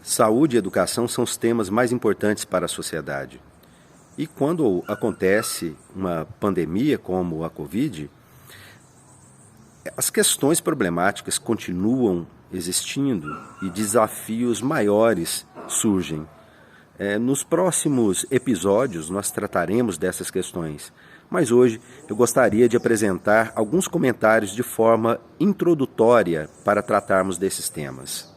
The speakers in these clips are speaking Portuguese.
Saúde e educação são os temas mais importantes para a sociedade. E quando acontece uma pandemia como a Covid, as questões problemáticas continuam existindo e desafios maiores surgem. Nos próximos episódios nós trataremos dessas questões, mas hoje eu gostaria de apresentar alguns comentários de forma introdutória para tratarmos desses temas.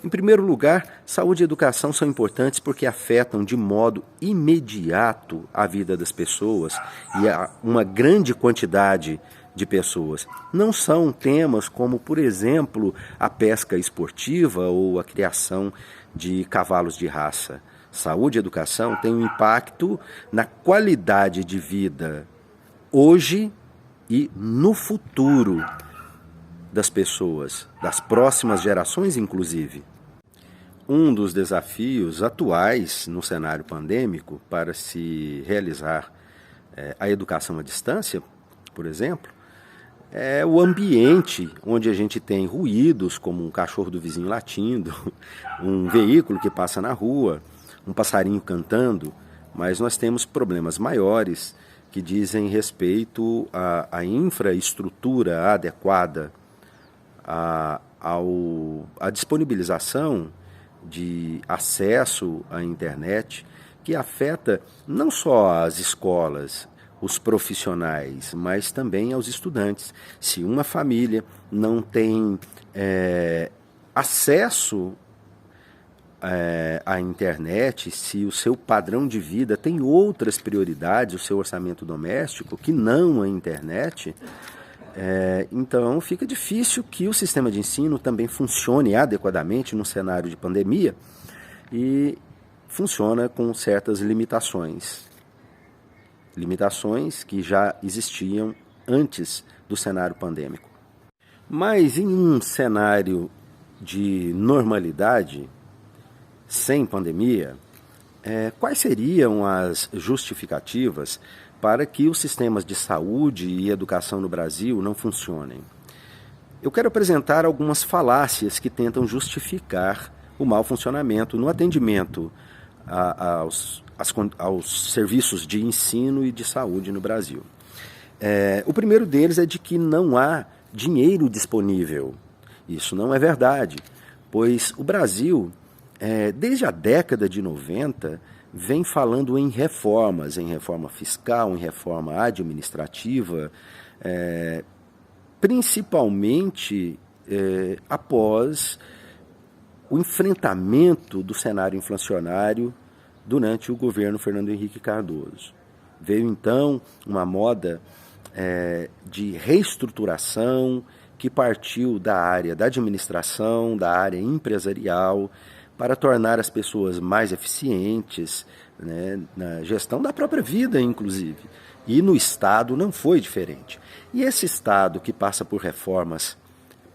Em primeiro lugar, saúde e educação são importantes porque afetam de modo imediato a vida das pessoas e a uma grande quantidade de pessoas. Não são temas como, por exemplo, a pesca esportiva ou a criação de cavalos de raça. Saúde e educação têm um impacto na qualidade de vida hoje e no futuro das pessoas, das próximas gerações inclusive. Um dos desafios atuais no cenário pandêmico para se realizar a educação à distância, por exemplo, é o ambiente onde a gente tem ruídos, como um cachorro do vizinho latindo, um veículo que passa na rua, um passarinho cantando, mas nós temos problemas maiores que dizem respeito à infraestrutura adequada, à disponibilização de acesso à internet, que afeta não só as escolas, os profissionais, mas também aos estudantes. Se uma família não tem acesso à internet, se o seu padrão de vida tem outras prioridades, o seu orçamento doméstico, que não a internet, então fica difícil que o sistema de ensino também funcione adequadamente no cenário de pandemia e funciona com certas limitações. Limitações que já existiam antes do cenário pandêmico. Mas em um cenário de normalidade, sem pandemia, quais seriam as justificativas para que os sistemas de saúde e educação no Brasil não funcionem? Eu quero apresentar algumas falácias que tentam justificar o mau funcionamento no atendimento aos serviços de ensino e de saúde no Brasil. O primeiro deles é de que não há dinheiro disponível. Isso não é verdade, pois o Brasil, desde a década de 90, vem falando em reforma fiscal, em reforma administrativa, principalmente após o enfrentamento do cenário inflacionário durante o governo Fernando Henrique Cardoso. Veio então uma moda de reestruturação que partiu da área da administração, da área empresarial, para tornar as pessoas mais eficientes, né, na gestão da própria vida, inclusive. E no Estado não foi diferente. E esse Estado que passa por reformas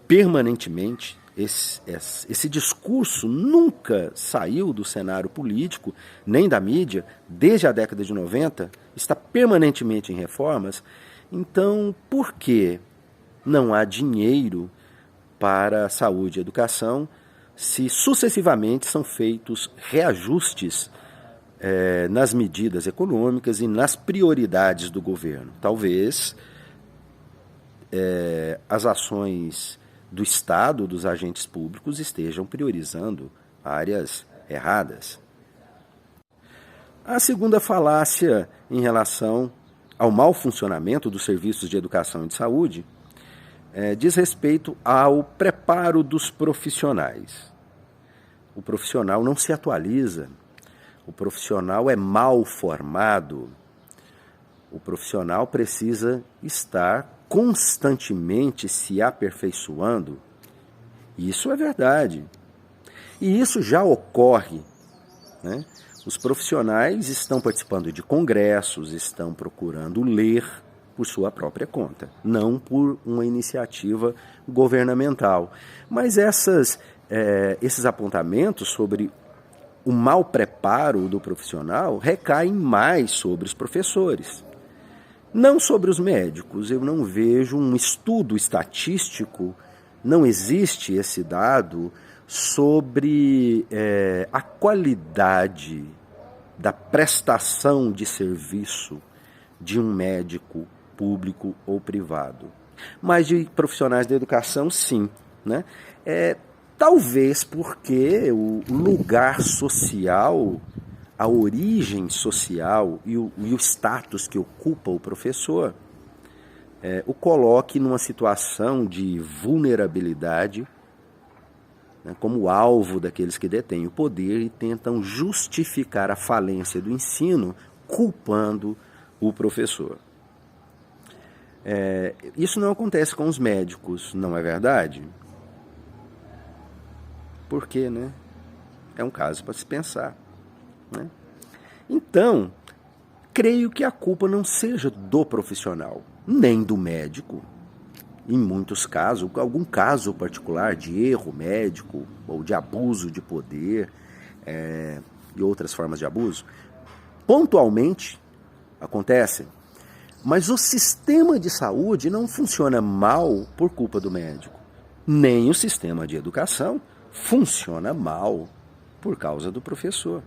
permanentemente, esse discurso nunca saiu do cenário político, nem da mídia, desde a década de 90, está permanentemente em reformas. Então, por que não há dinheiro para saúde e educação se sucessivamente são feitos reajustes nas medidas econômicas e nas prioridades do governo? Talvez as ações do Estado, dos agentes públicos, estejam priorizando áreas erradas. A segunda falácia em relação ao mau funcionamento dos serviços de educação e de saúde diz respeito ao preparo dos profissionais. O profissional não se atualiza, o profissional é mal formado, o profissional precisa estar constantemente se aperfeiçoando. Isso é verdade. E isso já ocorre, né? Os profissionais estão participando de congressos, estão procurando ler por sua própria conta, não por uma iniciativa governamental. Mas esses apontamentos sobre o mau preparo do profissional recaem mais sobre os professores, não sobre os médicos. Eu não vejo um estudo estatístico, não existe esse dado, sobre a qualidade da prestação de serviço de um médico público ou privado. Mas de profissionais da educação, sim, né? Talvez porque o lugar social, a origem social e o status que ocupa o professor o coloque numa situação de vulnerabilidade, né, como alvo daqueles que detêm o poder e tentam justificar a falência do ensino culpando o professor. Isso não acontece com os médicos, não é verdade? Por quê, né? É um caso para se pensar, né? Então, creio que a culpa não seja do profissional, nem do médico. Em muitos casos, algum caso particular de erro médico ou de abuso de poder e outras formas de abuso, pontualmente acontecem. Mas o sistema de saúde não funciona mal por culpa do médico, nem o sistema de educação funciona mal por causa do professor.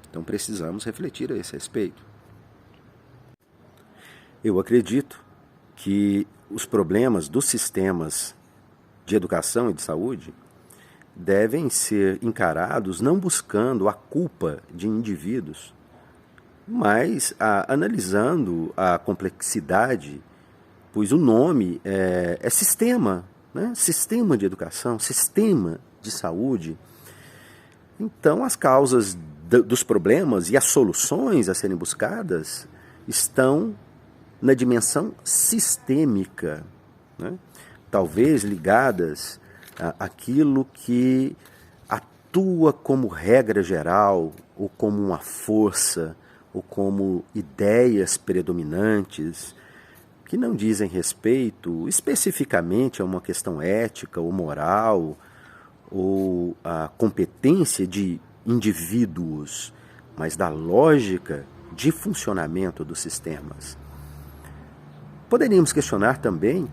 Então precisamos refletir a esse respeito. Eu acredito que os problemas dos sistemas de educação e de saúde devem ser encarados não buscando a culpa de indivíduos, mas analisando a complexidade, pois o nome é sistema, né? Sistema de educação, sistema de saúde. Então, as causas dos problemas e as soluções a serem buscadas estão na dimensão sistêmica, né? Talvez ligadas àquilo que atua como regra geral, ou como uma força, ou como ideias predominantes, que não dizem respeito especificamente a uma questão ética ou moral, ou a competência de indivíduos, mas da lógica de funcionamento dos sistemas. Poderíamos questionar também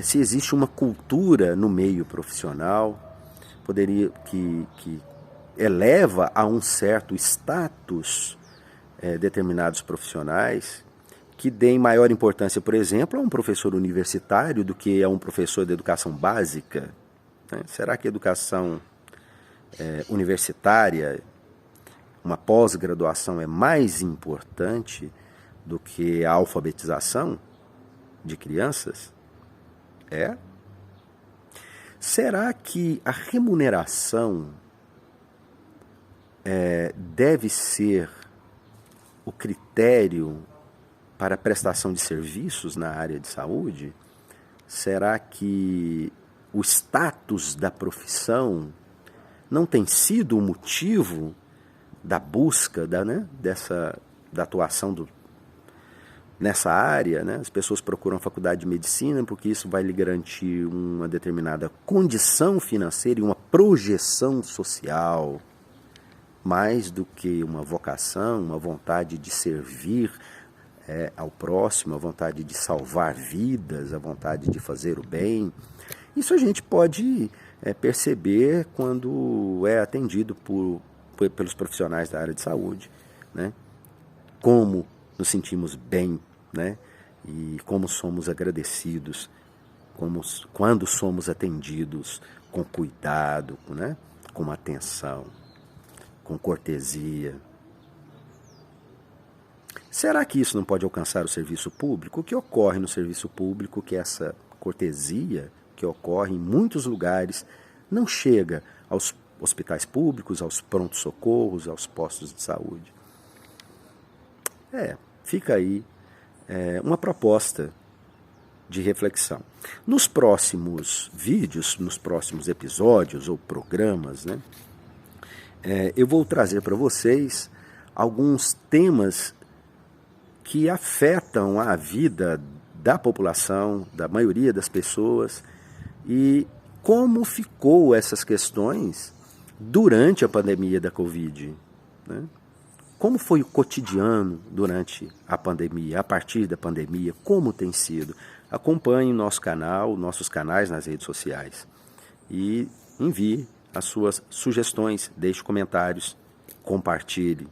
se existe uma cultura no meio profissional, que eleva a um certo status determinados profissionais, que deem maior importância, por exemplo, a um professor universitário do que a um professor de educação básica. Será que a educação universitária, uma pós-graduação, é mais importante do que a alfabetização de crianças? Será que a remuneração deve ser o critério para a prestação de serviços na área de saúde? Será que o status da profissão não tem sido o motivo da busca da atuação nessa área, né? As pessoas procuram a faculdade de medicina porque isso vai lhe garantir uma determinada condição financeira e uma projeção social, mais do que uma vocação, uma vontade de servir ao próximo, a vontade de salvar vidas, a vontade de fazer o bem. Isso a gente pode perceber quando é atendido pelos profissionais da área de saúde, né? Como nos sentimos bem, né? E como somos agradecidos quando somos atendidos com cuidado, né? Com atenção, com cortesia. Será que isso não pode alcançar o serviço público? O que ocorre no serviço público que essa cortesia que ocorre em muitos lugares não chega aos hospitais públicos, aos prontos-socorros, aos postos de saúde? Fica aí uma proposta de reflexão. Nos próximos vídeos, nos próximos episódios ou programas, né, eu vou trazer para vocês alguns temas que afetam a vida da população, da maioria das pessoas, e como ficou essas questões durante a pandemia da Covid, né? Como foi o cotidiano durante a pandemia, a partir da pandemia, como tem sido? Acompanhe nosso canal, nossos canais nas redes sociais e envie as suas sugestões, deixe comentários, compartilhe.